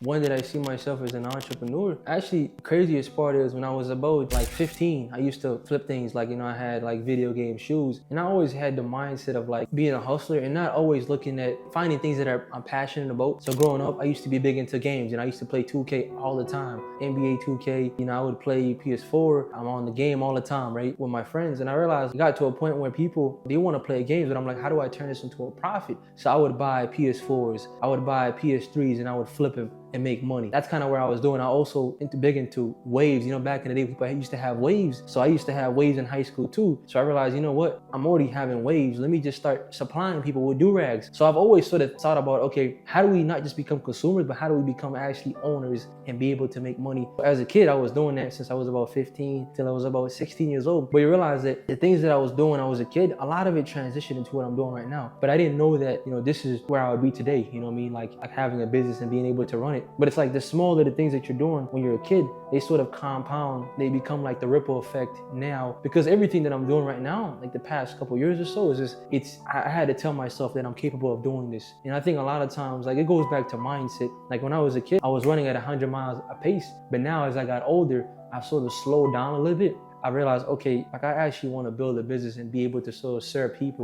When did I see myself as an entrepreneur? Actually, craziest part is when I was about like 15, I used to flip things like, I had like video game shoes, and I always had the mindset of like being a hustler and not always looking at finding things that I'm passionate about. So growing up, I used to be big into games, and I used to play 2K all the time. NBA 2K, I would play PS4. I'm on the game all the time, right? With my friends. And I realized it got to a point where people, they want to play games, but I'm like, how do I turn this into a profit? So I would buy PS4s, I would buy PS3s, and I would flip them and make money. That's kind of where I was doing. I also big into waves. Back in the day, people used to have waves. So I used to have waves in high school too. So I realized, what? I'm already having waves. Let me just start supplying people with do-rags. So I've always sort of thought about, okay, how do we not just become consumers, but how do we become actually owners and be able to make money? As a kid, I was doing that since I was about 15 till I was about 16 years old. But you realize that the things that I was doing when I was a kid, a lot of it transitioned into what I'm doing right now. But I didn't know that, this is where I would be today. You know what I mean? Like having a business and being able to run it. But it's like the smaller the things that you're doing when you're a kid, they sort of compound. They become like the ripple effect now, because everything that I'm doing right now, like the past couple years or so, is just, I had to tell myself that I'm capable of doing this. And I think a lot of times, like it goes back to mindset. Like when I was a kid, I was running at 100 miles a pace. But now as I got older, I've sort of slowed down a little bit. I realized, okay, like I actually want to build a business and be able to sort of serve people